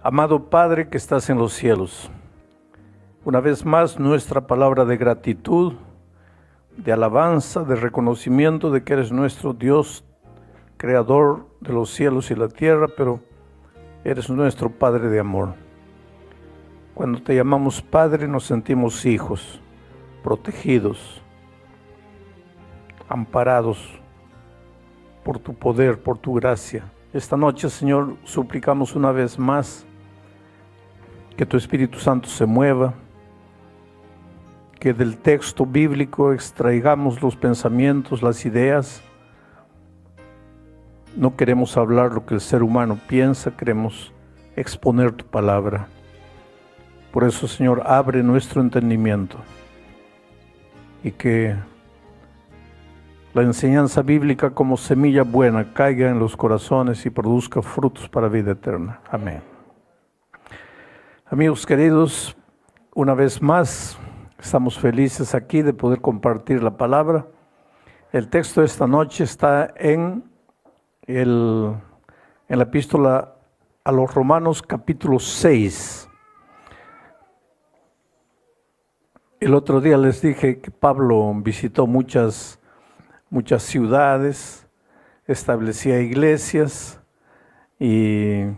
Amado Padre que estás en los cielos, una vez más nuestra palabra de gratitud, de alabanza, de reconocimiento de que eres nuestro Dios, creador de los cielos y la tierra, pero eres nuestro Padre de amor. Cuando te llamamos Padre nos sentimos hijos, protegidos, amparados por tu poder, por tu gracia. Esta noche, Señor, suplicamos una vez más que tu Espíritu Santo se mueva, que del texto bíblico extraigamos los pensamientos, las ideas. No queremos hablar lo que el ser humano piensa, queremos exponer tu palabra. Por eso, Señor, abre nuestro entendimiento y que la enseñanza bíblica como semilla buena caiga en los corazones y produzca frutos para vida eterna. Amén. Amigos queridos, una vez más estamos felices aquí de poder compartir la palabra. El texto de esta noche está en la epístola a los Romanos capítulo 6. El otro día les dije que Pablo visitó muchas ciudades, establecía iglesias y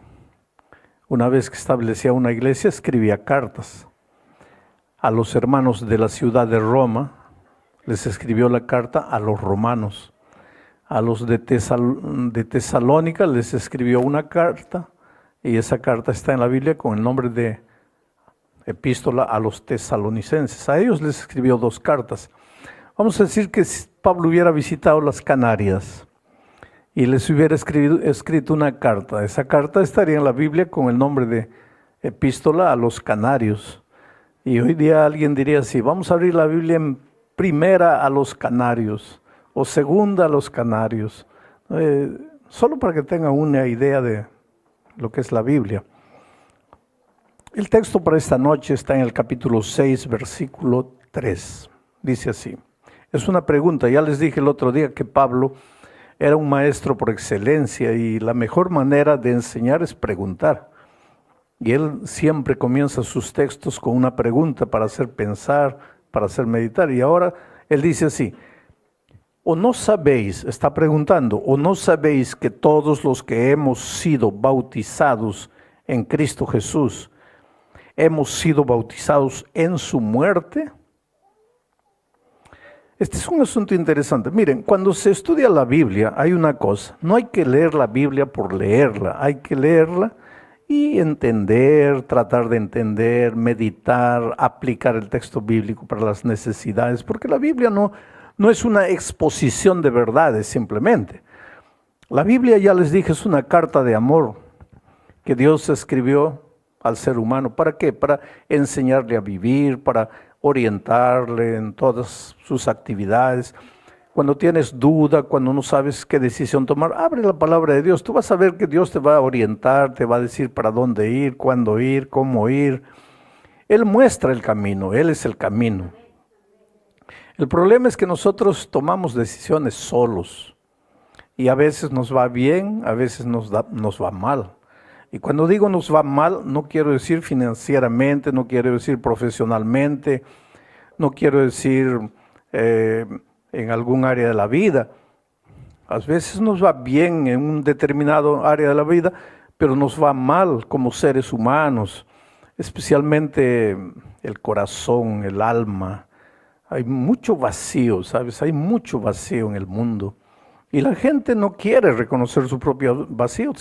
una vez que establecía una iglesia escribía cartas a los hermanos de la ciudad de Roma. Les escribió la carta a los romanos. A los de Tesalónica les escribió una carta y esa carta está en la Biblia con el nombre de epístola a los tesalonicenses. A ellos les escribió 2 cartas. Vamos a decir que si Pablo hubiera visitado las Canarias y les hubiera escrito una carta, esa carta estaría en la Biblia con el nombre de epístola a los canarios. Y hoy día alguien diría así: vamos a abrir la Biblia en primera a los canarios o segunda a los canarios, solo para que tengan una idea de lo que es la Biblia. El texto para esta noche está en el capítulo 6, versículo 3. Dice así. Es una pregunta. Ya les dije el otro día que Pablo era un maestro por excelencia y la mejor manera de enseñar es preguntar. Y él siempre comienza sus textos con una pregunta para hacer pensar, para hacer meditar. Y ahora él dice así: ¿o no sabéis, está preguntando, o no sabéis que todos los que hemos sido bautizados en Cristo Jesús, hemos sido bautizados en su muerte? Este es un asunto interesante. Miren, cuando se estudia la Biblia hay una cosa: no hay que leer la Biblia por leerla, hay que leerla y entender, tratar de entender, meditar, aplicar el texto bíblico para las necesidades, porque la Biblia no es una exposición de verdades simplemente. La Biblia, ya les dije, es una carta de amor que Dios escribió al ser humano. ¿Para qué? Para enseñarle a vivir, para orientarle en todas sus actividades. Cuando tienes duda, cuando no sabes qué decisión tomar, abre la palabra de Dios. Tú vas a ver que Dios te va a orientar, te va a decir para dónde ir, cuándo ir, cómo ir. Él muestra el camino, Él es el camino. El problema es que nosotros tomamos decisiones solos y a veces nos va bien, a veces nos va mal. Y cuando digo nos va mal, no quiero decir financieramente, no quiero decir profesionalmente, no quiero decir en algún área de la vida. A veces nos va bien en un determinado área de la vida, pero nos va mal como seres humanos, especialmente el corazón, el alma. Hay mucho vacío, ¿sabes? Hay mucho vacío en el mundo. Y la gente no quiere reconocer su propio vacío,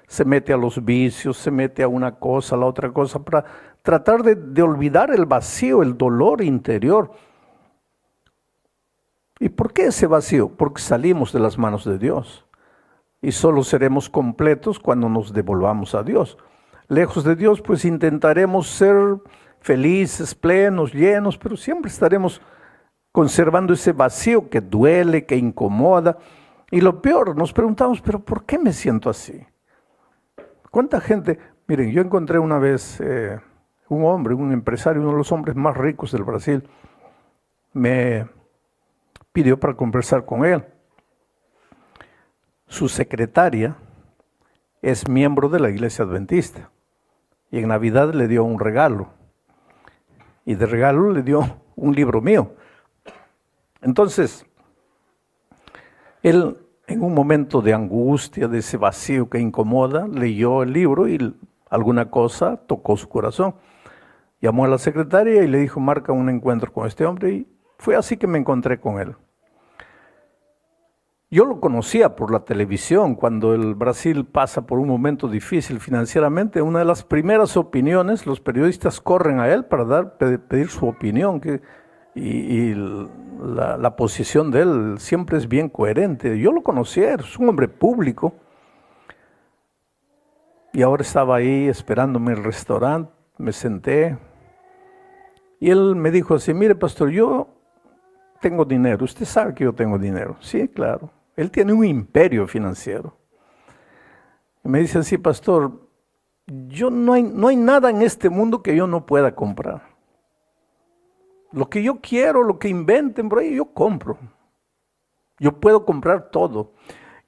se mete a los vicios, se mete a una cosa, a la otra cosa, para tratar de olvidar el vacío, el dolor interior. ¿Y por qué ese vacío? Porque salimos de las manos de Dios. Y solo seremos completos cuando nos devolvamos a Dios. Lejos de Dios, pues intentaremos ser felices, plenos, llenos, pero siempre estaremos conservando ese vacío que duele, que incomoda. Y lo peor, nos preguntamos, ¿pero por qué me siento así? ¿Cuánta gente? Miren, yo encontré una vez un hombre, un empresario, uno de los hombres más ricos del Brasil, me pidió para conversar con él. Su secretaria es miembro de la Iglesia Adventista. Y en Navidad le dio un regalo. Y de regalo le dio un libro mío. Entonces, él en un momento de angustia, de ese vacío que incomoda, leyó el libro y alguna cosa tocó su corazón. Llamó a la secretaria y le dijo, marca un encuentro con este hombre, y fue así que me encontré con él. Yo lo conocía por la televisión, cuando el Brasil pasa por un momento difícil financieramente, una de las primeras opiniones, los periodistas corren a él para pedir su opinión, y la posición de él siempre es bien coherente. Yo lo conocía, es un hombre público, y ahora estaba ahí esperándome en el restaurante, me senté, y él me dijo así, mire pastor, yo tengo dinero, usted sabe que yo tengo dinero. Sí, claro. Él tiene un imperio financiero. Y me dice así, pastor, no hay nada en este mundo que yo no pueda comprar. Lo que yo quiero, lo que inventen por ahí, yo compro. Yo puedo comprar todo.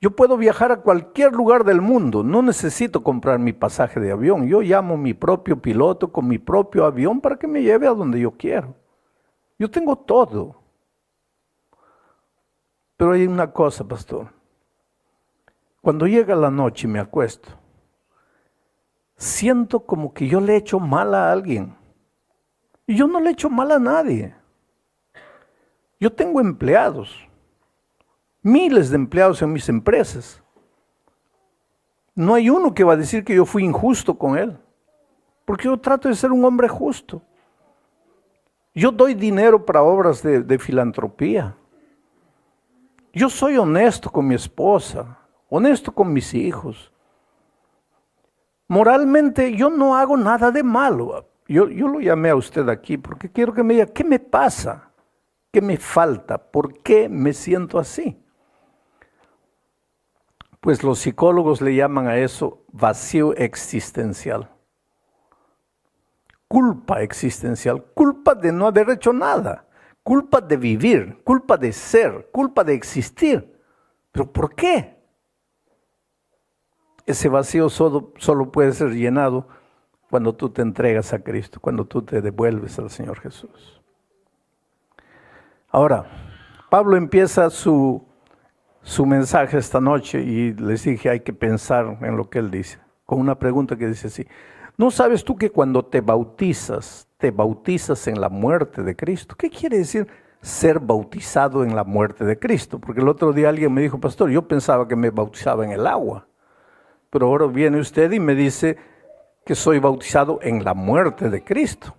Yo puedo viajar a cualquier lugar del mundo. No necesito comprar mi pasaje de avión. Yo llamo a mi propio piloto con mi propio avión para que me lleve a donde yo quiero. Yo tengo todo. Pero hay una cosa, pastor. Cuando llega la noche y me acuesto, siento como que yo le he hecho mal a alguien. Y yo no le he hecho mal a nadie. Yo tengo empleados, miles de empleados en mis empresas. No hay uno que va a decir que yo fui injusto con él, porque yo trato de ser un hombre justo. Yo doy dinero para obras de filantropía. Yo soy honesto con mi esposa, honesto con mis hijos. Moralmente yo no hago nada de malo. Yo lo llamé a usted aquí porque quiero que me diga, ¿qué me pasa? ¿Qué me falta? ¿Por qué me siento así? Pues los psicólogos le llaman a eso vacío existencial. Culpa existencial, culpa de no haber hecho nada. Culpa de vivir, culpa de ser, culpa de existir. ¿Pero por qué? Ese vacío solo puede ser llenado cuando tú te entregas a Cristo, cuando tú te devuelves al Señor Jesús. Ahora, Pablo empieza su mensaje esta noche y les dije hay que pensar en lo que él dice, con una pregunta que dice así. ¿No sabes tú que cuando te bautizas en la muerte de Cristo? ¿Qué quiere decir ser bautizado en la muerte de Cristo? Porque el otro día alguien me dijo, pastor, yo pensaba que me bautizaba en el agua, pero ahora viene usted y me dice que soy bautizado en la muerte de Cristo.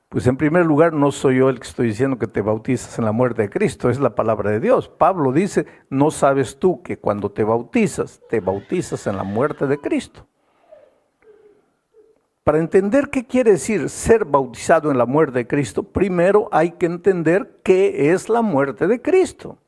Pues en primer lugar, no soy yo el que estoy diciendo que te bautizas en la muerte de Cristo, es la palabra de Dios. Pablo dice, ¿no sabes tú que cuando te bautizas en la muerte de Cristo? Para entender qué quiere decir ser bautizado en la muerte de Cristo, primero hay que entender qué es la muerte de Cristo.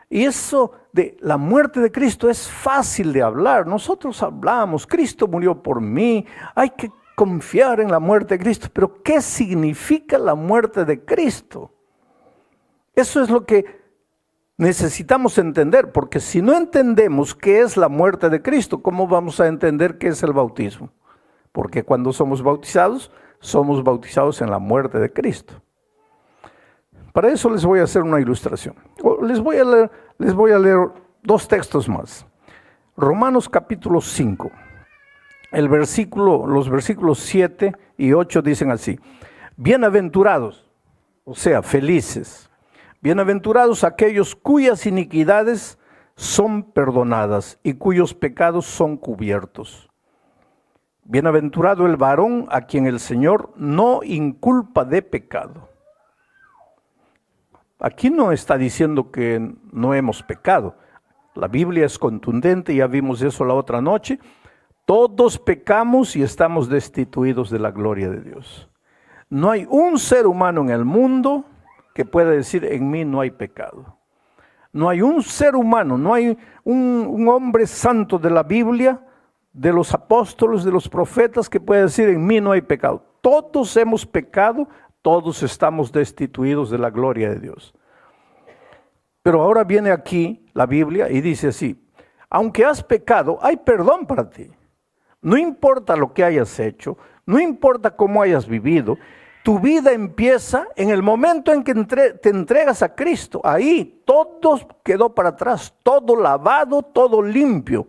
Y eso de la muerte de Cristo es fácil de hablar. Nosotros hablamos, Cristo murió por mí, hay que confiar en la muerte de Cristo. Pero ¿qué significa la muerte de Cristo? Eso es lo que necesitamos entender, porque si no entendemos qué es la muerte de Cristo, ¿cómo vamos a entender qué es el bautismo? Porque cuando somos bautizados en la muerte de Cristo. Para eso les voy a hacer una ilustración. Les voy a leer dos textos más. Romanos capítulo 5. Los versículos 7 y 8 dicen así. Bienaventurados, o sea, felices. Bienaventurados aquellos cuyas iniquidades son perdonadas y cuyos pecados son cubiertos. Bienaventurado el varón a quien el Señor no inculpa de pecado. Aquí no está diciendo que no hemos pecado. La Biblia es contundente, ya vimos eso la otra noche. Todos pecamos y estamos destituidos de la gloria de Dios. No hay un ser humano en el mundo que pueda decir, en mí no hay pecado. No hay un ser humano, no hay un hombre santo de la Biblia, de los apóstoles, de los profetas, que pueda decir, en mí no hay pecado. Todos hemos pecado, todos estamos destituidos de la gloria de Dios. Pero ahora viene aquí la Biblia y dice así, aunque has pecado, hay perdón para ti. No importa lo que hayas hecho, no importa cómo hayas vivido, tu vida empieza en el momento en que te entregas a Cristo. Ahí todo quedó para atrás, todo lavado, todo limpio.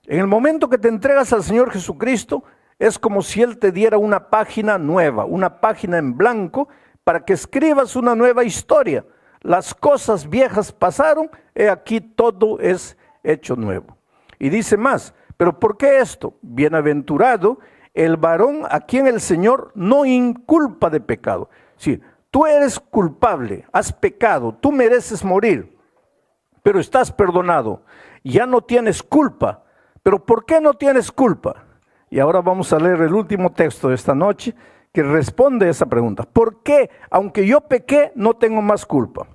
En el momento que te entregas al Señor Jesucristo, es como si Él te diera una página nueva, una página en blanco, para que escribas una nueva historia. Las cosas viejas pasaron, he aquí todo es hecho nuevo. Y dice más, ¿pero por qué esto? Bienaventurado el varón a quien el Señor no inculpa de pecado. Sí, tú eres culpable, has pecado, tú mereces morir, pero estás perdonado, ya no tienes culpa. ¿Pero por qué no tienes culpa? Y ahora vamos a leer el último texto de esta noche que responde a esa pregunta. ¿Por qué, aunque yo pequé, no tengo más culpa?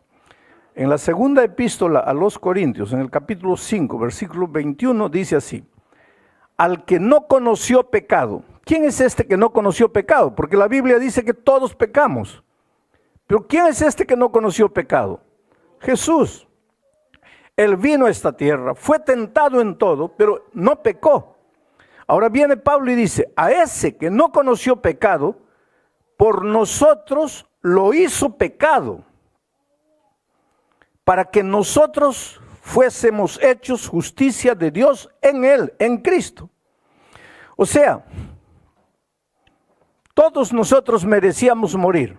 En la segunda epístola a los Corintios, en el capítulo 5, versículo 21, dice así: al que no conoció pecado. ¿Quién es este que no conoció pecado? Porque la Biblia dice que todos pecamos. Pero ¿quién es este que no conoció pecado? Jesús. Él vino a esta tierra, fue tentado en todo, pero no pecó. Ahora viene Pablo y dice, a ese que no conoció pecado, por nosotros lo hizo pecado, para que nosotros fuésemos hechos justicia de Dios en Él, en Cristo. O sea, todos nosotros merecíamos morir,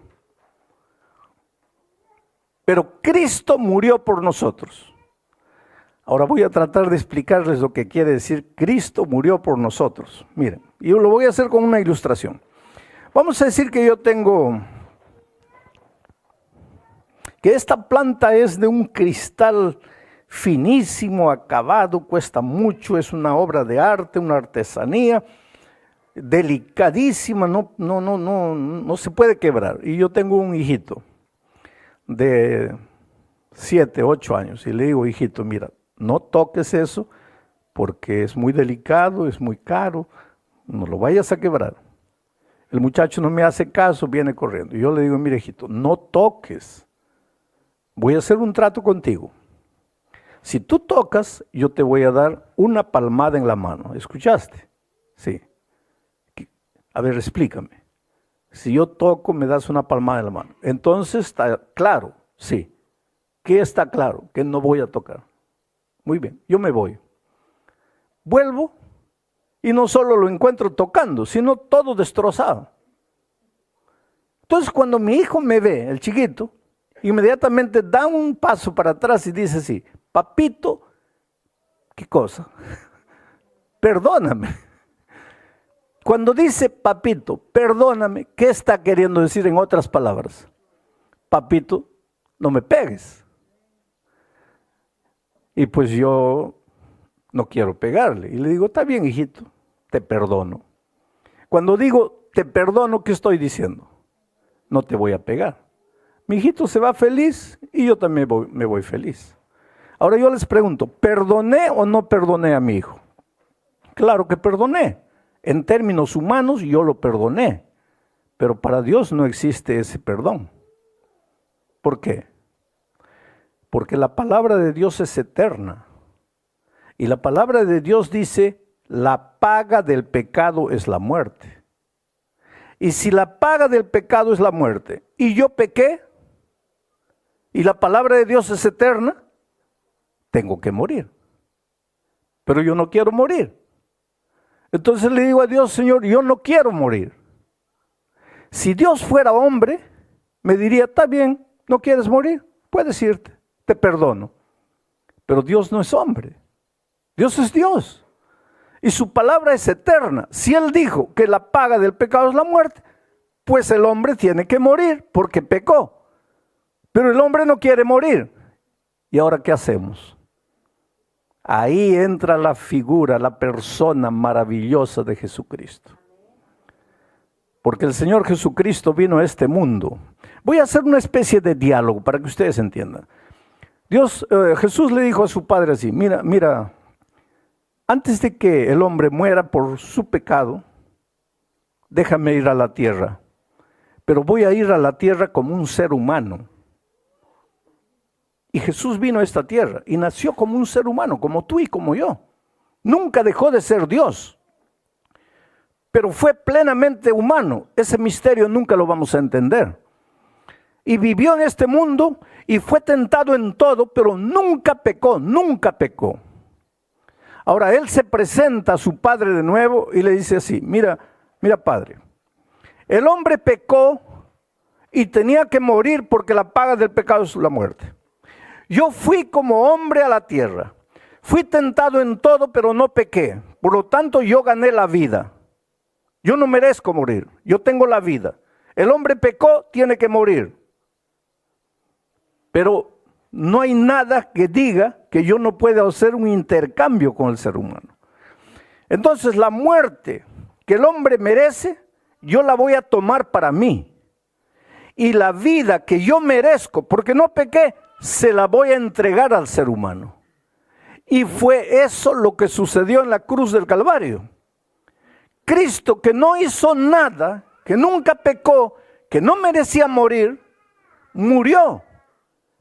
pero Cristo murió por nosotros. Ahora voy a tratar de explicarles lo que quiere decir Cristo murió por nosotros. Miren, yo lo voy a hacer con una ilustración. Vamos a decir que yo tengo, que esta planta es de un cristal finísimo, acabado, cuesta mucho, es una obra de arte, una artesanía, delicadísima, no se puede quebrar. Y yo tengo un hijito de 7, 8 años y le digo, hijito, mira, no toques eso porque es muy delicado, es muy caro, no lo vayas a quebrar. El muchacho no me hace caso, viene corriendo. Y yo le digo, mire hijito, no toques, voy a hacer un trato contigo. Si tú tocas, yo te voy a dar una palmada en la mano. ¿Escuchaste? Sí. A ver, explícame. Si yo toco, me das una palmada en la mano. Entonces, ¿está claro? Sí. ¿Qué está claro? Que no voy a tocar. Muy bien, yo me voy. Vuelvo y no solo lo encuentro tocando, sino todo destrozado. Entonces cuando mi hijo me ve, el chiquito, inmediatamente da un paso para atrás y dice así, papito, ¿qué cosa? Perdóname. Cuando dice papito, perdóname, ¿qué está queriendo decir en otras palabras? Papito, no me pegues. Y pues yo no quiero pegarle. Y le digo, está bien, hijito, te perdono. Cuando digo te perdono, ¿qué estoy diciendo? No te voy a pegar. Mi hijito se va feliz y yo también me voy feliz. Ahora yo les pregunto, ¿perdoné o no perdoné a mi hijo? Claro que perdoné. En términos humanos yo lo perdoné. Pero para Dios no existe ese perdón. ¿Por qué? Porque la palabra de Dios es eterna. Y la palabra de Dios dice, la paga del pecado es la muerte. Y si la paga del pecado es la muerte, y yo pequé, y la palabra de Dios es eterna, tengo que morir. Pero yo no quiero morir. Entonces le digo a Dios, Señor, yo no quiero morir. Si Dios fuera hombre, me diría, está bien, ¿no quieres morir? Puedes irte. Te perdono. Pero Dios no es hombre. Dios es Dios. Y su palabra es eterna. Si Él dijo que la paga del pecado es la muerte, pues el hombre tiene que morir porque pecó. Pero el hombre no quiere morir. ¿Y ahora qué hacemos? Ahí entra la figura, la persona maravillosa de Jesucristo. Porque el Señor Jesucristo vino a este mundo. Voy a hacer una especie de diálogo para que ustedes entiendan. Jesús le dijo a su padre así, mira, antes de que el hombre muera por su pecado, déjame ir a la tierra, pero voy a ir a la tierra como un ser humano. Y Jesús vino a esta tierra y nació como un ser humano, como tú y como yo. Nunca dejó de ser Dios, pero fue plenamente humano. Ese misterio nunca lo vamos a entender. Y vivió en este mundo y fue tentado en todo, pero nunca pecó, nunca pecó. Ahora él se presenta a su padre de nuevo y le dice así: mira padre, el hombre pecó y tenía que morir porque la paga del pecado es la muerte. Yo fui como hombre a la tierra, fui tentado en todo, pero no pequé. Por lo tanto, yo gané la vida. Yo no merezco morir, yo tengo la vida. El hombre pecó, tiene que morir. Pero no hay nada que diga que yo no pueda hacer un intercambio con el ser humano. Entonces, la muerte que el hombre merece, yo la voy a tomar para mí. Y la vida que yo merezco, porque no pequé, se la voy a entregar al ser humano. Y fue eso lo que sucedió en la cruz del Calvario. Cristo, que no hizo nada, que nunca pecó, que no merecía morir, murió.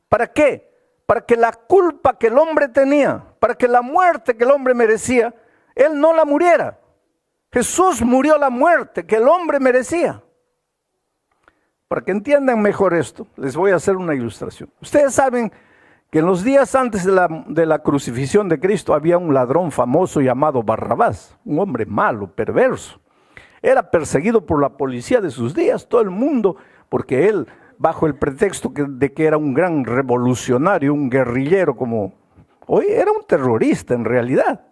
¿Para qué? Para que la culpa que el hombre tenía, para que la muerte que el hombre merecía, él no la muriera. Jesús murió la muerte que el hombre merecía. Para que entiendan mejor esto, les voy a hacer una ilustración. Ustedes saben que en los días antes de la crucifixión de Cristo había un ladrón famoso llamado Barrabás, un hombre malo, perverso. Era perseguido por la policía de sus días, todo el mundo, porque él, bajo el pretexto de que era un gran revolucionario, un guerrillero, como hoy era un terrorista en realidad.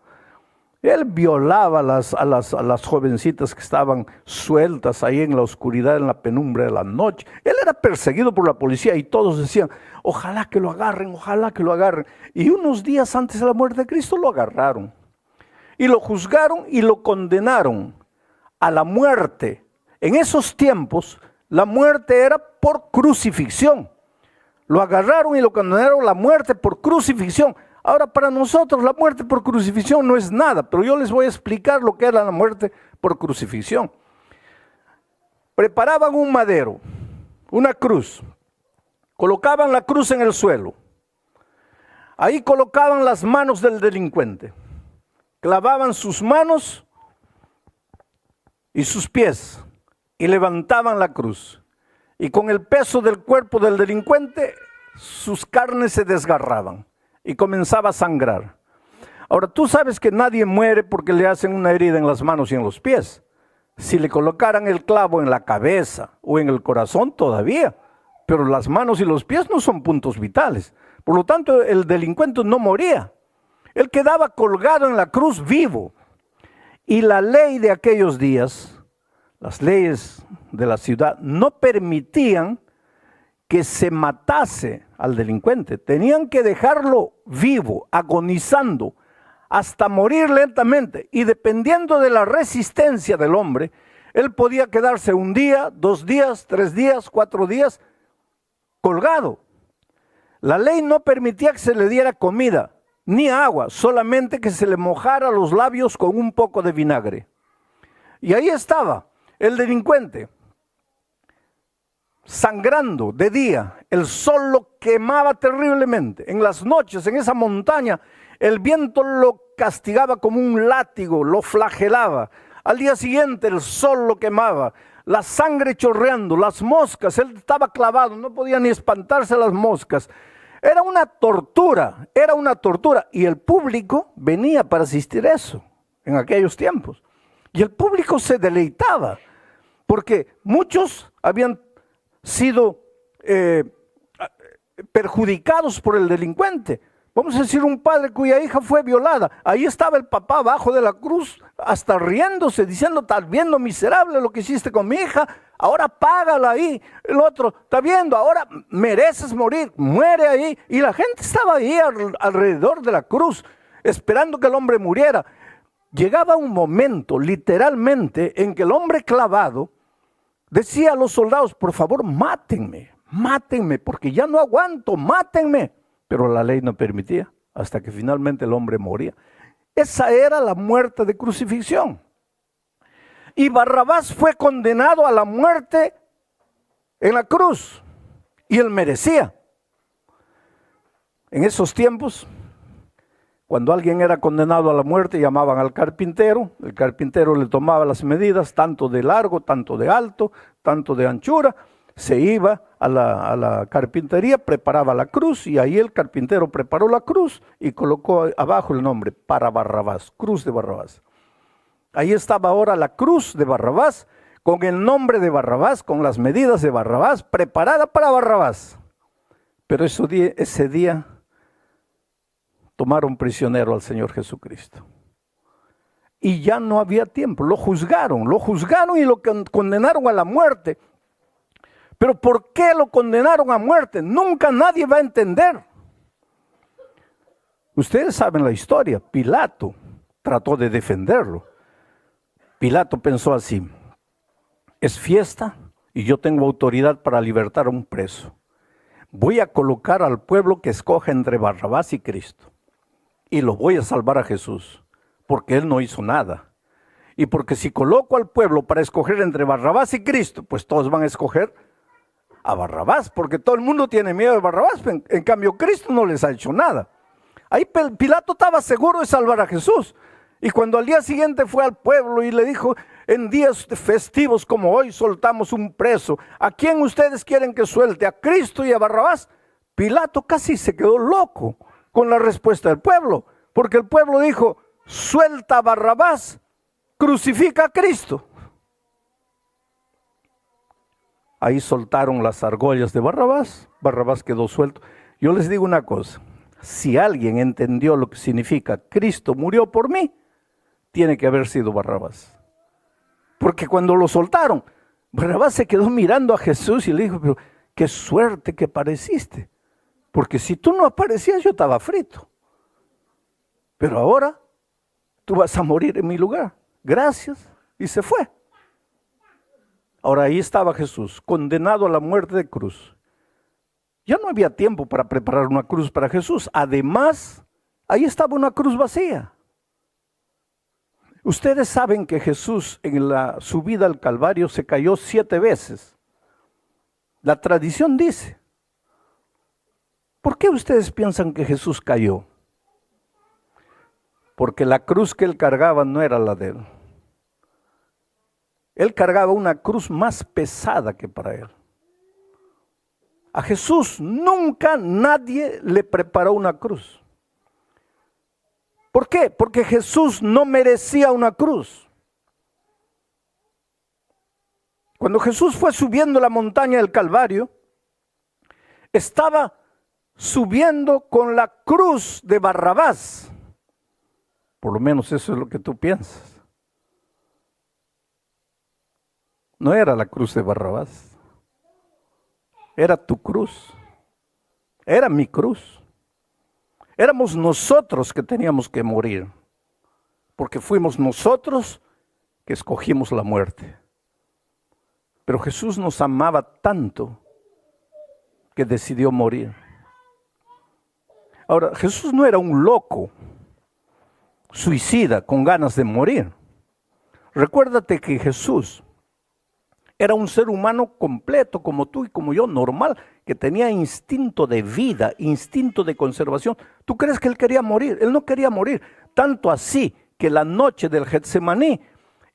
Él violaba a las jovencitas que estaban sueltas ahí en la oscuridad, en la penumbra de la noche. Él era perseguido por la policía y todos decían: ojalá que lo agarren, ojalá que lo agarren. Y unos días antes de la muerte de Cristo lo agarraron. Y lo juzgaron y lo condenaron a la muerte. En esos tiempos, la muerte era por crucifixión. Lo agarraron y lo condenaron a la muerte por crucifixión. Ahora, para nosotros la muerte por crucifixión no es nada, pero yo les voy a explicar lo que era la muerte por crucifixión. Preparaban un madero, una cruz, colocaban la cruz en el suelo. Ahí colocaban las manos del delincuente, clavaban sus manos y sus pies y levantaban la cruz. Y con el peso del cuerpo del delincuente, sus carnes se desgarraban y comenzaba a sangrar. Ahora, tú sabes que nadie muere porque le hacen una herida en las manos y en los pies. Si le colocaran el clavo en la cabeza o en el corazón, todavía. Pero las manos y los pies no son puntos vitales. Por lo tanto, el delincuente no moría. Él quedaba colgado en la cruz vivo. Y la ley de aquellos días, las leyes de la ciudad, no permitían que se matase al delincuente. Tenían que dejarlo vivo, agonizando, hasta morir lentamente. Y dependiendo de la resistencia del hombre, él podía quedarse 1 día, 2 días, 3 días, 4 días colgado. La ley no permitía que se le diera comida ni agua, solamente que se le mojara los labios con un poco de vinagre. Y ahí estaba el delincuente, sangrando de día. El sol lo quemaba terriblemente. En las noches, en esa montaña, el viento lo castigaba como un látigo, lo flagelaba. Al día siguiente el sol lo quemaba, la sangre chorreando, las moscas, él estaba clavado, no podía ni espantarse las moscas. Era una tortura, era una tortura. Y el público venía para asistir a eso en aquellos tiempos. Y el público se deleitaba, porque muchos habían sido perjudicados por el delincuente. Vamos a decir, un padre cuya hija fue violada. Ahí estaba el papá abajo de la cruz, hasta riéndose, diciendo: estás viendo, miserable, lo que hiciste con mi hija, ahora págala ahí. El otro: está viendo, ahora mereces morir, muere ahí. Y la gente estaba ahí alrededor de la cruz, esperando que el hombre muriera. Llegaba un momento, literalmente, en que el hombre clavado decía a los soldados: por favor, mátenme, mátenme, porque ya no aguanto, mátenme. Pero la ley no permitía, hasta que finalmente el hombre moría. Esa era la muerte de crucifixión. Y Barrabás fue condenado a la muerte en la cruz, y él merecía. En esos tiempos, Cuando alguien era condenado a la muerte, llamaban al carpintero. El carpintero le tomaba las medidas, tanto de largo, tanto de alto, tanto de anchura. Se iba a la carpintería, preparaba la cruz, y ahí el carpintero preparó la cruz y colocó abajo el nombre, para Barrabás, cruz de Barrabás. Ahí estaba ahora la cruz de Barrabás, con el nombre de Barrabás, con las medidas de Barrabás, preparada para Barrabás. Pero ese día tomaron prisionero al Señor Jesucristo. Y ya no había tiempo, lo juzgaron y lo condenaron a la muerte. Pero ¿por qué lo condenaron a muerte? Nunca nadie va a entender. Ustedes saben la historia. Pilato trató de defenderlo. Pilato pensó así: es fiesta y yo tengo autoridad para libertar a un preso. Voy a colocar al pueblo que escoja entre Barrabás y Cristo. Y lo voy a salvar a Jesús, porque él no hizo nada. Y porque si coloco al pueblo para escoger entre Barrabás y Cristo, pues todos van a escoger a Barrabás, porque todo el mundo tiene miedo de Barrabás. En cambio, Cristo no les ha hecho nada. Ahí Pilato estaba seguro de salvar a Jesús. Y cuando al día siguiente fue al pueblo y le dijo: en días festivos como hoy soltamos un preso, ¿a quién ustedes quieren que suelte? ¿A Cristo y a Barrabás? Pilato casi se quedó loco con la respuesta del pueblo, porque el pueblo dijo: suelta a Barrabás, crucifica a Cristo. Ahí soltaron las argollas de Barrabás, Barrabás quedó suelto. Yo les digo una cosa: si alguien entendió lo que significa Cristo murió por mí, tiene que haber sido Barrabás. Porque cuando lo soltaron, Barrabás se quedó mirando a Jesús y le dijo: pero qué suerte que apareciste, porque si tú no aparecías yo estaba frito. Pero ahora tú vas a morir en mi lugar. Gracias. Y se fue. Ahora ahí estaba Jesús, condenado a la muerte de cruz. Ya no había tiempo para preparar una cruz para Jesús. Además, ahí estaba una cruz vacía. Ustedes saben que Jesús en la subida al Calvario se cayó 7 veces. La tradición dice. ¿Por qué ustedes piensan que Jesús cayó? Porque la cruz que él cargaba no era la de él. Él cargaba una cruz más pesada que para él. A Jesús nunca nadie le preparó una cruz. ¿Por qué? Porque Jesús no merecía una cruz. Cuando Jesús fue subiendo la montaña del Calvario, estaba subiendo con la cruz de Barrabás. Por lo menos eso es lo que tú piensas. No era la cruz de Barrabás. Era tu cruz. Era mi cruz. Éramos nosotros que teníamos que morir, porque fuimos nosotros que escogimos la muerte. Pero Jesús nos amaba tanto que decidió morir. Ahora, Jesús no era un loco, suicida, con ganas de morir. Recuérdate que Jesús era un ser humano completo, como tú y como yo, normal, que tenía instinto de vida, instinto de conservación. ¿Tú crees que él quería morir? Él no quería morir. Tanto así que la noche del Getsemaní,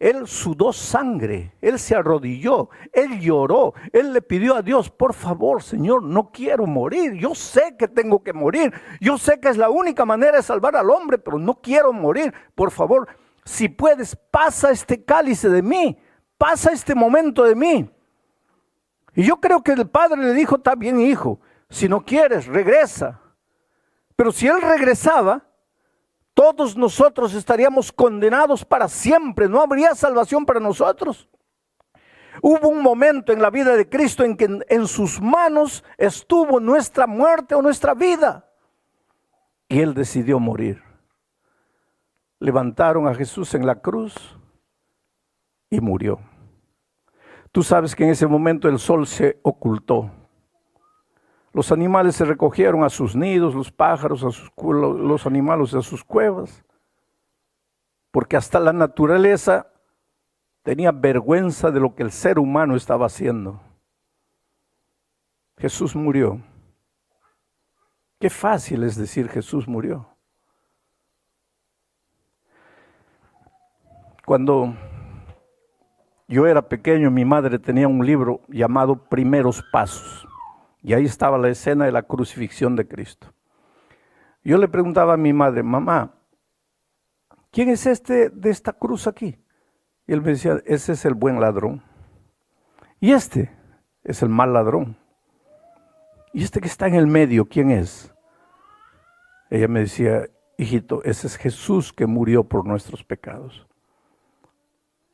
él sudó sangre, él se arrodilló, él lloró, él le pidió a Dios: por favor, Señor, no quiero morir. Yo sé que tengo que morir. Yo sé que es la única manera de salvar al hombre, pero no quiero morir. Por favor, si puedes, pasa este cáliz de mí. Pasa este momento de mí. Y yo creo que el padre le dijo: está bien, hijo, si no quieres, regresa. Pero si él regresaba, todos nosotros estaríamos condenados para siempre. No habría salvación para nosotros. Hubo un momento en la vida de Cristo en que en sus manos estuvo nuestra muerte o nuestra vida. Y él decidió morir. Levantaron a Jesús en la cruz y murió. Tú sabes que en ese momento el sol se ocultó. Los animales se recogieron a sus nidos, los pájaros, los animales a sus cuevas, porque hasta la naturaleza tenía vergüenza de lo que el ser humano estaba haciendo. Jesús murió. Qué fácil es decir Jesús murió. Cuando yo era pequeño, mi madre tenía un libro llamado Primeros Pasos. Y ahí estaba la escena de la crucifixión de Cristo. Yo le preguntaba a mi madre, mamá, ¿quién es este de esta cruz aquí? Y él me decía, ese es el buen ladrón. Y este es el mal ladrón. ¿Y este que está en el medio, quién es? Ella me decía, hijito, ese es Jesús que murió por nuestros pecados.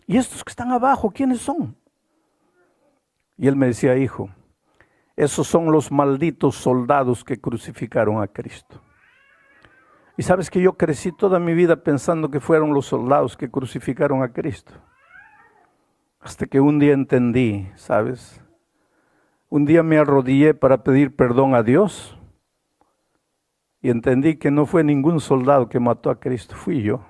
¿Y estos que están abajo, quiénes son? Y él me decía, hijo, esos son los malditos soldados que crucificaron a Cristo. Y sabes que yo crecí toda mi vida pensando que fueron los soldados que crucificaron a Cristo. Hasta que un día entendí, ¿sabes? Un día me arrodillé para pedir perdón a Dios y entendí que no fue ningún soldado que mató a Cristo, fui yo.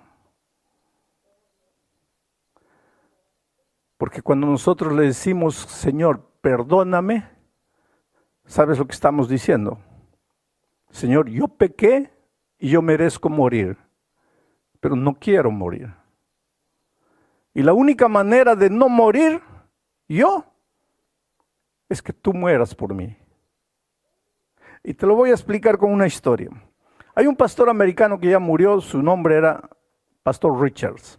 Porque cuando nosotros le decimos, Señor, perdóname, ¿sabes lo que estamos diciendo? Señor, yo pequé y yo merezco morir, pero no quiero morir. Y la única manera de no morir, yo, es que tú mueras por mí. Y te lo voy a explicar con una historia. Hay un pastor americano que ya murió, su nombre era Pastor Richards.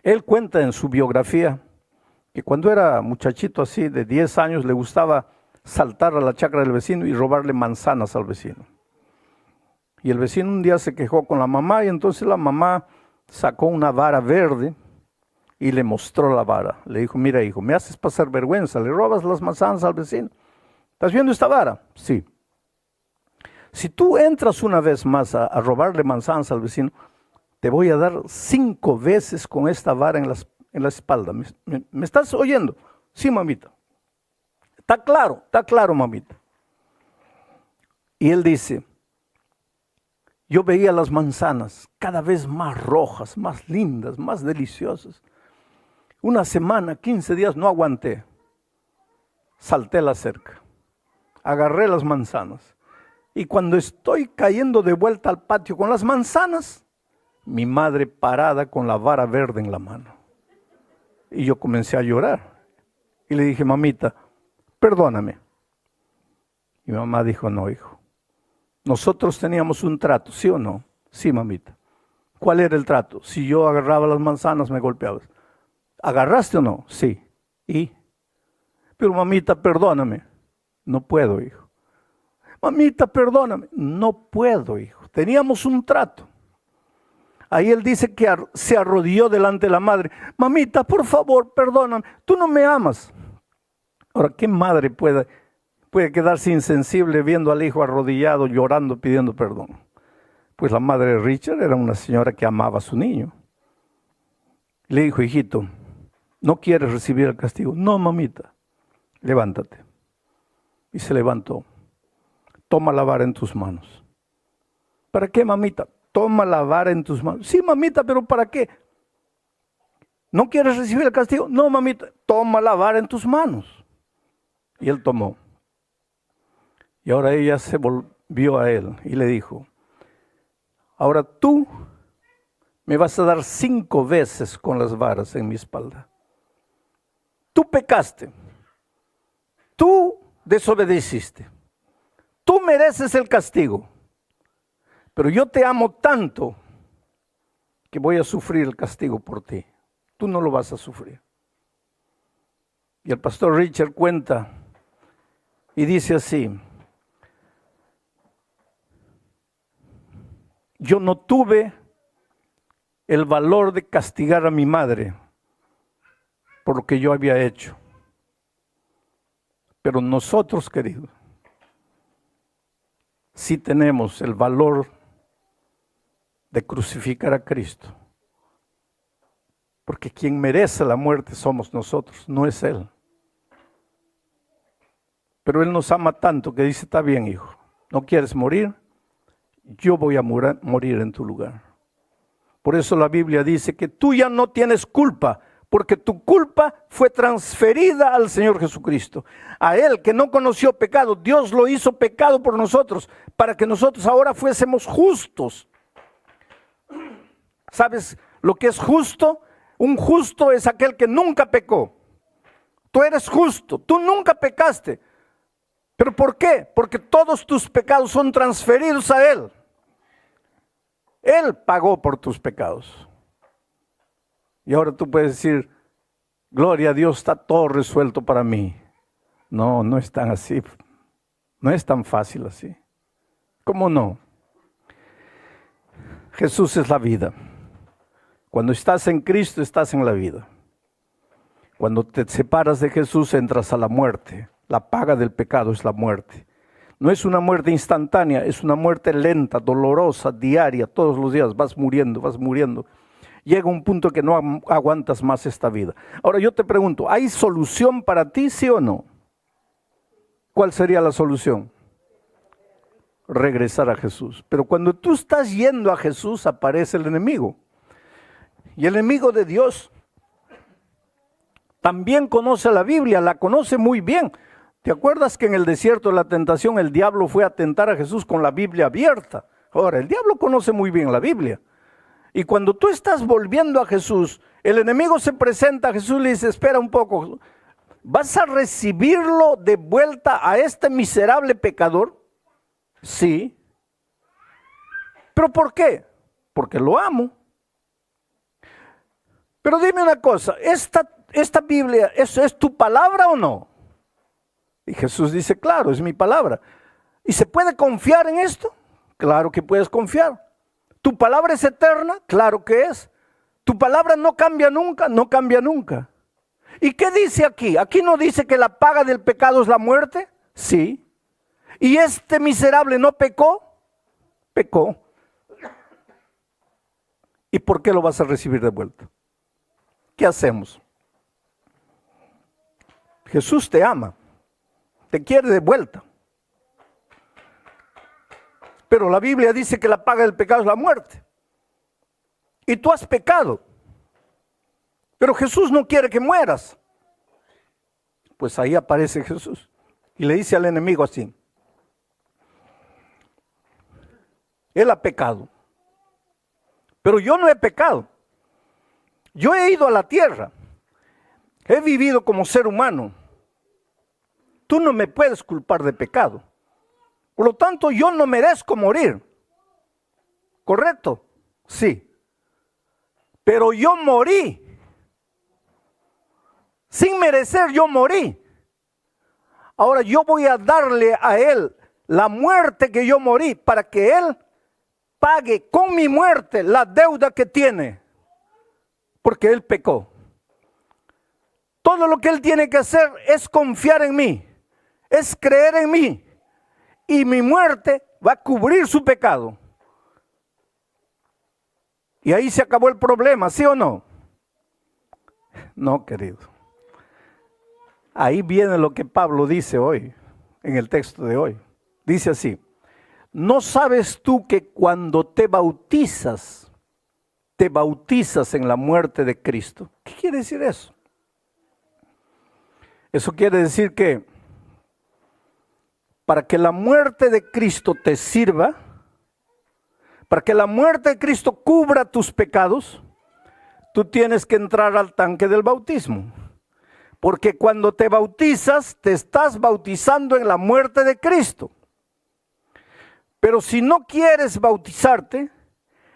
Él cuenta en su biografía que cuando era muchachito así de 10 años le gustaba saltar a la chacra del vecino y robarle manzanas al vecino. Y el vecino un día se quejó con la mamá y entonces la mamá sacó una vara verde y le mostró la vara. Le dijo, mira hijo, me haces pasar vergüenza, le robas las manzanas al vecino. ¿Estás viendo esta vara? Sí. Si tú entras una vez más a robarle manzanas al vecino, te voy a dar 5 veces con esta vara en la espalda. ¿Me estás oyendo? Sí, mamita. Está claro, mamita. Y él dice, yo veía las manzanas cada vez más rojas, más lindas, más deliciosas. Una semana, 15 días, no aguanté. Salté la cerca, agarré las manzanas. Y cuando estoy cayendo de vuelta al patio con las manzanas, mi madre parada con la vara verde en la mano. Y yo comencé a llorar. Y le dije, mamita, perdóname. Y mi mamá dijo, no, hijo. Nosotros teníamos un trato, ¿sí o no? Sí, mamita. ¿Cuál era el trato? Si yo agarraba las manzanas, me golpeabas. ¿Agarraste o no? Sí. ¿Y? Pero mamita, perdóname. No puedo, hijo. Mamita, perdóname. No puedo, hijo. Teníamos un trato. Ahí él dice que se arrodilló delante de la madre. Mamita, por favor, perdóname. Tú no me amas. Ahora, ¿qué madre puede quedarse insensible viendo al hijo arrodillado, llorando, pidiendo perdón? Pues la madre de Richard era una señora que amaba a su niño. Le dijo, hijito, ¿no quieres recibir el castigo? No, mamita, levántate. Y se levantó. Toma la vara en tus manos. ¿Para qué, mamita? Toma la vara en tus manos. Sí, mamita, pero ¿para qué? ¿No quieres recibir el castigo? No, mamita, toma la vara en tus manos. Y él tomó. Y ahora ella se volvió a él y le dijo, ahora tú me vas a dar 5 veces con las varas en mi espalda. Tú pecaste. Tú desobedeciste. Tú mereces el castigo. Pero yo te amo tanto que voy a sufrir el castigo por ti. Tú no lo vas a sufrir. Y el pastor Richard cuenta y dice así, yo no tuve el valor de castigar a mi madre por lo que yo había hecho. Pero nosotros, queridos, sí tenemos el valor de crucificar a Cristo. Porque quien merece la muerte somos nosotros, no es Él. Pero Él nos ama tanto que dice, está bien, hijo, ¿no quieres morir? Yo voy a morir en tu lugar. Por eso la Biblia dice que tú ya no tienes culpa, porque tu culpa fue transferida al Señor Jesucristo. A Él que no conoció pecado, Dios lo hizo pecado por nosotros, para que nosotros ahora fuésemos justos. ¿Sabes? Lo que es justo, un justo es aquel que nunca pecó. Tú eres justo, tú nunca pecaste. ¿Pero por qué? Porque todos tus pecados son transferidos a Él. Él pagó por tus pecados. Y ahora tú puedes decir, gloria a Dios, está todo resuelto para mí. No, no es tan así. No es tan fácil así. ¿Cómo no? Jesús es la vida. Cuando estás en Cristo, estás en la vida. Cuando te separas de Jesús, entras a la muerte. La paga del pecado es la muerte. No es una muerte instantánea, es una muerte lenta, dolorosa, diaria, todos los días vas muriendo, vas muriendo. Llega un punto que no aguantas más esta vida. Ahora yo te pregunto, ¿hay solución para ti, sí o no? ¿Cuál sería la solución? Regresar a Jesús. Pero cuando tú estás yendo a Jesús, aparece el enemigo. Y el enemigo de Dios también conoce la Biblia, la conoce muy bien. ¿Te acuerdas que en el desierto de la tentación el diablo fue a tentar a Jesús con la Biblia abierta? Ahora, el diablo conoce muy bien la Biblia. Y cuando tú estás volviendo a Jesús, el enemigo se presenta a Jesús y le dice, espera un poco, ¿vas a recibirlo de vuelta a este miserable pecador? Sí. ¿Pero por qué? Porque lo amo. Pero dime una cosa, ¿esta Biblia es tu palabra o no? Y Jesús dice, claro, es mi palabra. ¿Y se puede confiar en esto? Claro que puedes confiar. ¿Tu palabra es eterna? Claro que es. ¿Tu palabra no cambia nunca? No cambia nunca. ¿Y qué dice aquí? ¿Aquí no dice que la paga del pecado es la muerte? Sí. ¿Y este miserable no pecó? Pecó. ¿Y por qué lo vas a recibir de vuelta? ¿Qué hacemos? Jesús te ama, te quiere de vuelta. Pero la Biblia dice que la paga del pecado es la muerte. Y tú has pecado. Pero Jesús no quiere que mueras. Pues ahí aparece Jesús y le dice al enemigo así, él ha pecado, pero yo no he pecado. Yo he ido a la tierra, he vivido como ser humano. Tú no me puedes culpar de pecado. Por lo tanto, yo no merezco morir. ¿Correcto? Sí. Pero yo morí. Sin merecer, yo morí. Ahora yo voy a darle a él la muerte que yo morí para que él pague con mi muerte la deuda que tiene. Porque él pecó. Todo lo que él tiene que hacer es confiar en mí. Es creer en mí. Y mi muerte va a cubrir su pecado. Y ahí se acabó el problema, ¿sí o no? No, querido. Ahí viene lo que Pablo dice hoy, en el texto de hoy. Dice así, ¿no sabes tú que cuando te bautizas en la muerte de Cristo? ¿Qué quiere decir eso? Eso quiere decir que para que la muerte de Cristo te sirva, para que la muerte de Cristo cubra tus pecados, tú tienes que entrar al tanque del bautismo. Porque cuando te bautizas, te estás bautizando en la muerte de Cristo. Pero si no quieres bautizarte,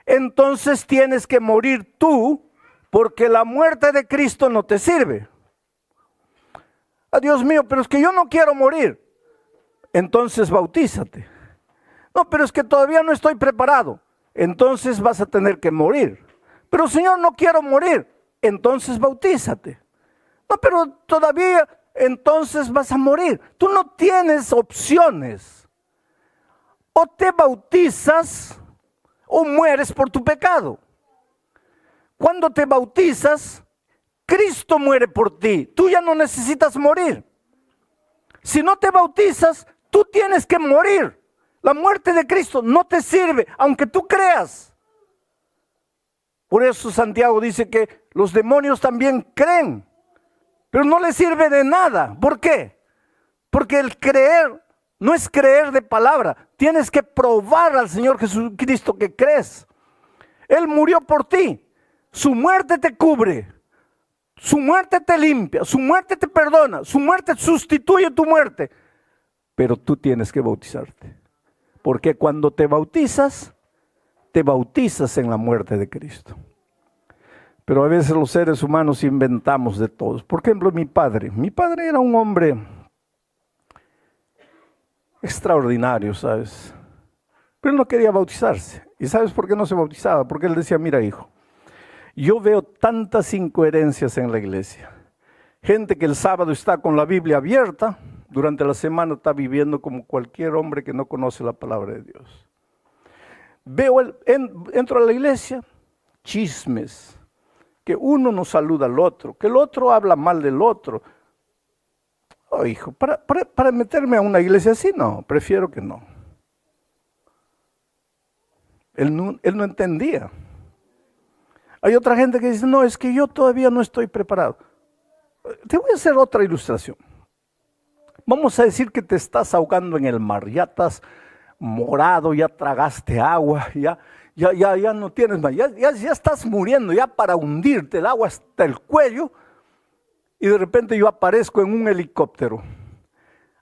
entonces tienes que morir tú, porque la muerte de Cristo no te sirve. Ah, Dios mío, pero es que yo no quiero morir. Entonces bautízate. No, pero es que todavía no estoy preparado. Entonces vas a tener que morir. Pero Señor, no quiero morir. Entonces bautízate. No, pero todavía, entonces vas a morir. Tú no tienes opciones. O te bautizas o mueres por tu pecado. Cuando te bautizas, Cristo muere por ti. Tú ya no necesitas morir. Si no te bautizas, tú tienes que morir. La muerte de Cristo no te sirve, aunque tú creas. Por eso Santiago dice que los demonios también creen, pero no les sirve de nada. ¿Por qué? Porque el creer no es creer de palabra. Tienes que probar al Señor Jesucristo que crees. Él murió por ti. Su muerte te cubre, su muerte te limpia, su muerte te perdona, su muerte sustituye tu muerte. Pero tú tienes que bautizarte. Porque cuando te bautizas en la muerte de Cristo. Pero a veces los seres humanos inventamos de todos. Por ejemplo, mi padre era un hombre extraordinario, ¿sabes? Pero él no quería bautizarse. ¿Y sabes por qué no se bautizaba? Porque él decía, mira hijo, yo veo tantas incoherencias en la iglesia. Gente que el sábado está con la Biblia abierta, durante la semana está viviendo como cualquier hombre que no conoce la palabra de Dios. Entro a la iglesia, chismes, que uno no saluda al otro, que el otro habla mal del otro. Oh, hijo, para meterme a una iglesia así, no, prefiero que no. Él no entendía. Hay otra gente que dice, no, es que yo todavía no estoy preparado. Te voy a hacer otra ilustración. Vamos a decir que te estás ahogando en el mar, ya estás morado, ya tragaste agua, ya no tienes más, ya estás muriendo, ya para hundirte el agua hasta el cuello, y de repente yo aparezco en un helicóptero,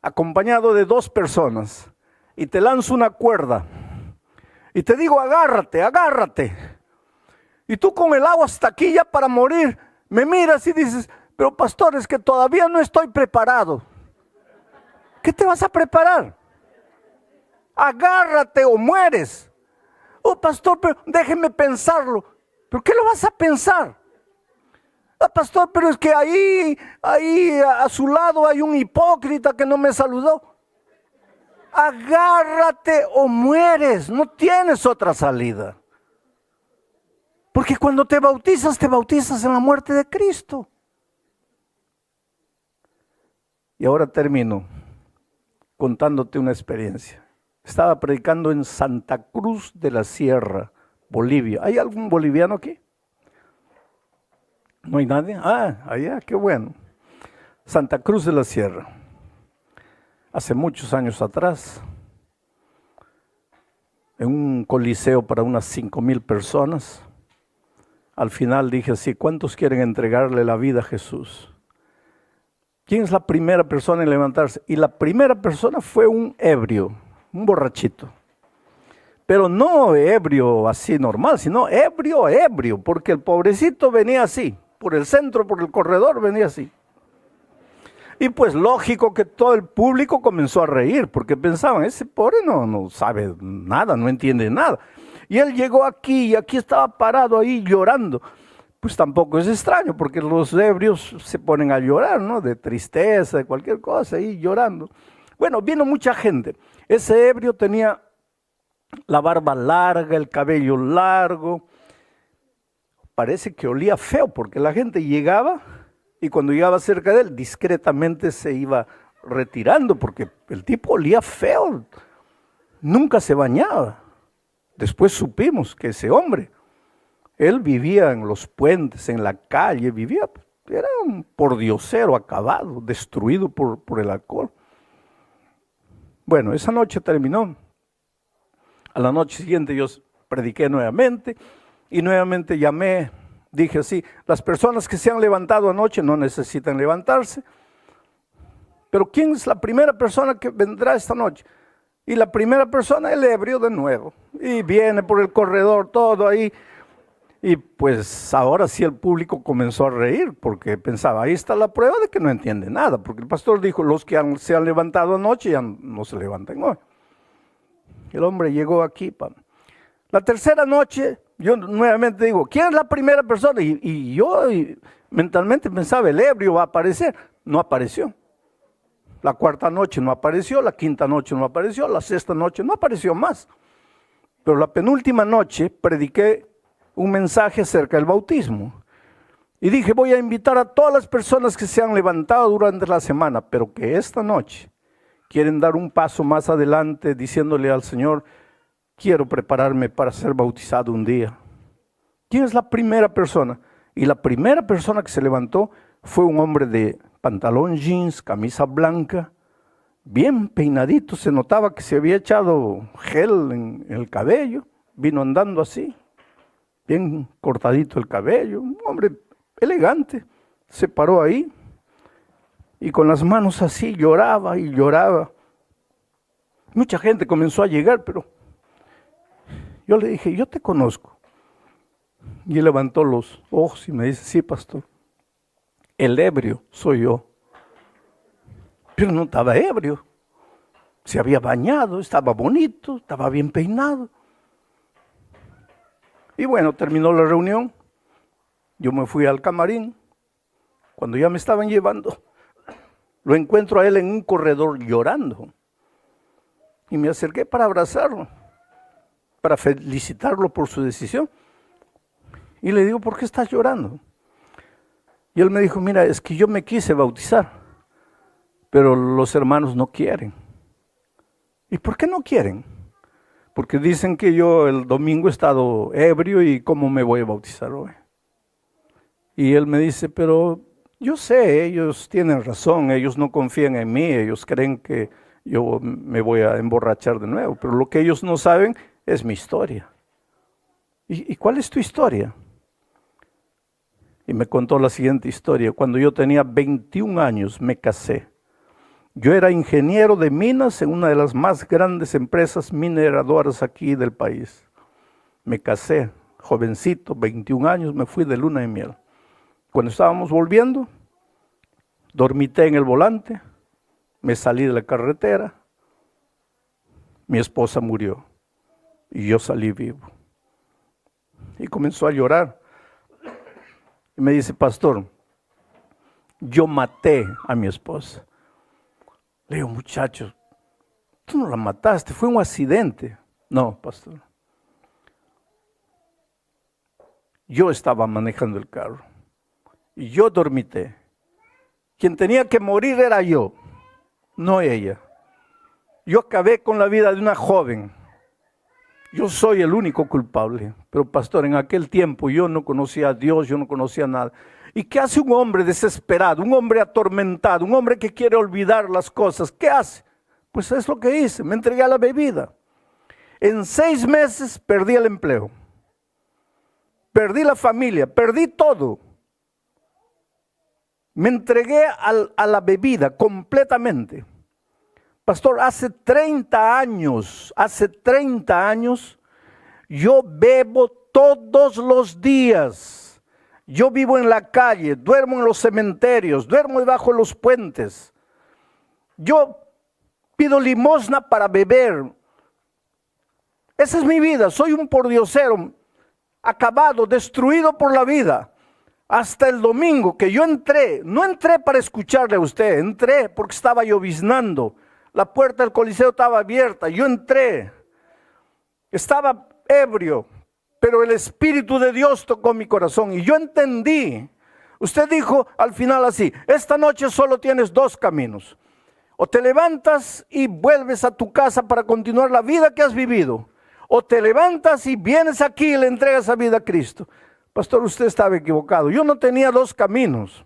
acompañado de 2 personas, y te lanzo una cuerda, y te digo, agárrate, agárrate. Y tú con el agua hasta aquí ya para morir, me miras y dices, pero pastor, es que todavía no estoy preparado. ¿Qué te vas a preparar? Agárrate o mueres. Oh, pastor, pero déjeme pensarlo. ¿Pero qué lo vas a pensar? Ah, pastor, pero es que ahí a su lado hay un hipócrita que no me saludó. Agárrate o mueres, no tienes otra salida. Porque cuando te bautizas en la muerte de Cristo. Y ahora termino contándote una experiencia. Estaba predicando en Santa Cruz de la Sierra, Bolivia. ¿Hay algún boliviano aquí? ¿No hay nadie? Ah, allá, qué bueno. Santa Cruz de la Sierra. Hace muchos años atrás, en un coliseo para unas 5,000 personas, al final dije así, ¿cuántos quieren entregarle la vida a Jesús? ¿Quién es la primera persona en levantarse? Y la primera persona fue un ebrio, un borrachito. Pero no ebrio así normal, sino ebrio, porque el pobrecito venía así, por el centro, por el corredor, venía así. Y pues lógico que todo el público comenzó a reír, porque pensaban, ese pobre no sabe nada, no entiende nada. Y él llegó aquí y aquí estaba parado ahí llorando. Pues tampoco es extraño, porque los ebrios se ponen a llorar, ¿no? De tristeza, de cualquier cosa, ahí llorando. Bueno, vino mucha gente. Ese ebrio tenía la barba larga, el cabello largo. Parece que olía feo, porque la gente llegaba y cuando llegaba cerca de él, discretamente se iba retirando, porque el tipo olía feo. Nunca se bañaba. Después supimos que ese hombre, él vivía en los puentes, en la calle, era un pordiosero acabado, destruido por el alcohol. Bueno, esa noche terminó. A la noche siguiente yo prediqué nuevamente y nuevamente llamé, dije así, las personas que se han levantado anoche no necesitan levantarse, pero ¿quién es la primera persona que vendrá esta noche? Y la primera persona, el ebrio de nuevo, y viene por el corredor todo ahí. Y pues ahora sí el público comenzó a reír, porque pensaba, ahí está la prueba de que no entiende nada, porque el pastor dijo, los que se han levantado anoche ya no se levantan hoy. El hombre llegó aquí. La tercera noche, yo nuevamente digo, ¿quién es la primera persona? Y yo mentalmente pensaba, el ebrio va a aparecer. No apareció. La cuarta noche no apareció, la quinta noche no apareció, la sexta noche no apareció más. Pero la penúltima noche prediqué un mensaje acerca del bautismo. Y dije, voy a invitar a todas las personas que se han levantado durante la semana, pero que esta noche quieren dar un paso más adelante diciéndole al Señor, quiero prepararme para ser bautizado un día. ¿Quién es la primera persona? Y la primera persona que se levantó fue un hombre de pantalón jeans, camisa blanca, bien peinadito, se notaba que se había echado gel en el cabello, vino andando así. bien cortadito el cabello, un hombre elegante. Se paró ahí y con las manos así lloraba y lloraba. Mucha gente comenzó a llegar, pero yo le dije, yo te conozco. Y él levantó los ojos y me dice, sí, pastor, el ebrio soy yo. Pero no estaba ebrio, se había bañado, estaba bonito, estaba bien peinado. Y bueno, terminó la reunión, yo me fui al camarín. Cuando ya me estaban llevando, lo encuentro a él en un corredor llorando. Y me acerqué para abrazarlo, para felicitarlo por su decisión. Y le digo, ¿por qué estás llorando? Y él me dijo, mira, es que yo me quise bautizar, pero los hermanos no quieren. ¿Y por qué no quieren? Porque dicen que yo el domingo he estado ebrio y ¿cómo me voy a bautizar hoy? Y él me dice, pero yo sé, ellos tienen razón, ellos no confían en mí, ellos creen que yo me voy a emborrachar de nuevo, pero lo que ellos no saben es mi historia. ¿Y cuál es tu historia? Y me contó la siguiente historia. Cuando yo tenía 21 años me casé. Yo era ingeniero de minas en una de las más grandes empresas mineradoras aquí del país. Me casé, jovencito, 21 años, me fui de luna de miel. Cuando estábamos volviendo, dormité en el volante, me salí de la carretera, mi esposa murió y yo salí vivo. Y comenzó a llorar. Y me dice, pastor, yo maté a mi esposa. Le digo, muchacho, tú no la mataste, fue un accidente. No, pastor. Yo estaba manejando el carro y yo dormité. Quien tenía que morir era yo, no ella. Yo acabé con la vida de una joven. Yo soy el único culpable. Pero pastor, en aquel tiempo yo no conocía a Dios, yo no conocía nada. ¿Y qué hace un hombre desesperado, un hombre atormentado, un hombre que quiere olvidar las cosas? ¿Qué hace? Pues es lo que hice, me entregué a la bebida. En 6 meses perdí el empleo, perdí la familia, perdí todo. Me entregué a la bebida completamente. Pastor, hace 30 años, yo bebo todos los días. Yo vivo en la calle, duermo en los cementerios, duermo debajo de los puentes. Yo pido limosna para beber. Esa es mi vida, soy un pordiosero, acabado, destruido por la vida. Hasta el domingo que yo entré, no entré para escucharle a usted, entré porque estaba lloviznando. La puerta del coliseo estaba abierta, yo entré, estaba ebrio, pero el Espíritu de Dios tocó mi corazón y yo entendí. Usted dijo al final así, esta noche solo tienes 2 caminos. O te levantas y vuelves a tu casa para continuar la vida que has vivido, o te levantas y vienes aquí y le entregas la vida a Cristo. Pastor, usted estaba equivocado, yo no tenía 2 caminos.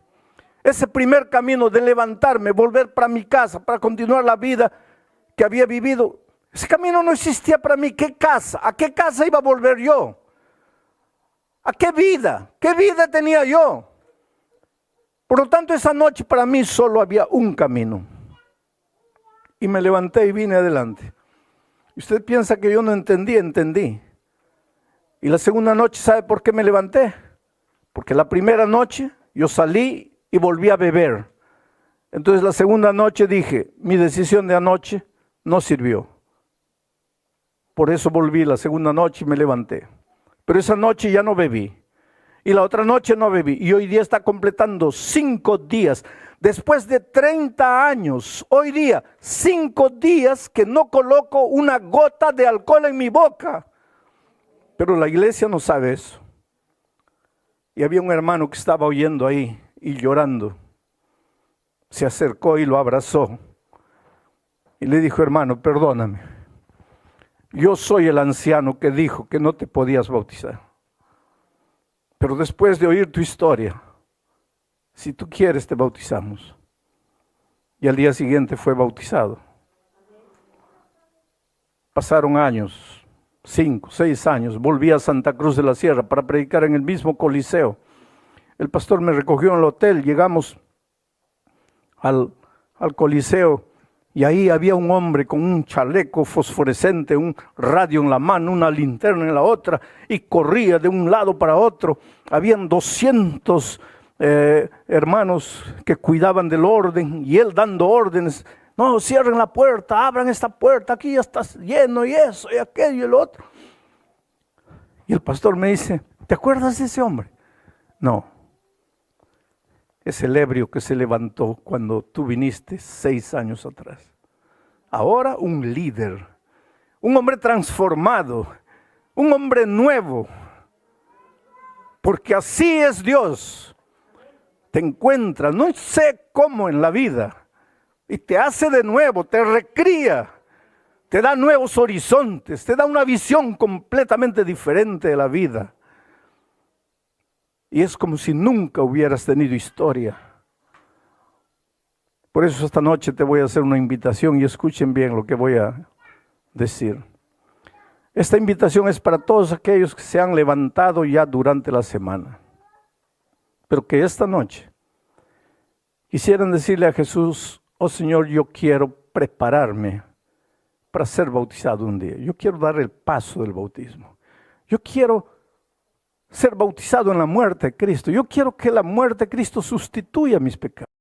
Ese primer camino de levantarme, volver para mi casa, para continuar la vida que había vivido, ese camino no existía para mí. ¿Qué casa? ¿A qué casa iba a volver yo? ¿A qué vida? ¿Qué vida tenía yo? Por lo tanto, esa noche para mí solo había un camino. Y me levanté y vine adelante. Y usted piensa que yo no entendí, entendí. Y la segunda noche, ¿sabe por qué me levanté? Porque la primera noche yo salí y volví a beber. Entonces la segunda noche dije, mi decisión de anoche no sirvió. Por eso volví la segunda noche y me levanté. Pero esa noche ya no bebí. Y la otra noche no bebí. Y hoy día está completando 5 días. Después de 30 años, hoy día, 5 días que no coloco una gota de alcohol en mi boca. Pero la iglesia no sabe eso. Y había un hermano que estaba oyendo ahí y llorando. Se acercó y lo abrazó. Y le dijo, hermano, perdóname. Yo soy el anciano que dijo que no te podías bautizar. Pero después de oír tu historia, si tú quieres te bautizamos. Y al día siguiente fue bautizado. Pasaron años. 5, 6 años, volví a Santa Cruz de la Sierra para predicar en el mismo Coliseo. El pastor me recogió en el hotel, llegamos al Coliseo y ahí había un hombre con un chaleco fosforescente, un radio en la mano, una linterna en la otra, y corría de un lado para otro. Habían 200 hermanos que cuidaban del orden y él dando órdenes. No, cierren la puerta, abran esta puerta, aquí ya está lleno y eso y aquello y el otro. Y el pastor me dice, ¿te acuerdas de ese hombre? No. Es el ebrio que se levantó cuando tú viniste 6 años atrás. Ahora un líder, un hombre transformado, un hombre nuevo. Porque así es Dios. Te encuentra, no sé cómo en la vida, y te hace de nuevo, te recría, te da nuevos horizontes, te da una visión completamente diferente de la vida. Y es como si nunca hubieras tenido historia. Por eso esta noche te voy a hacer una invitación y escuchen bien lo que voy a decir. Esta invitación es para todos aquellos que se han levantado ya durante la semana. Pero que esta noche quisieran decirle a Jesús, oh Señor, yo quiero prepararme para ser bautizado un día. Yo quiero dar el paso del bautismo. Yo quiero ser bautizado en la muerte de Cristo. Yo quiero que la muerte de Cristo sustituya mis pecados.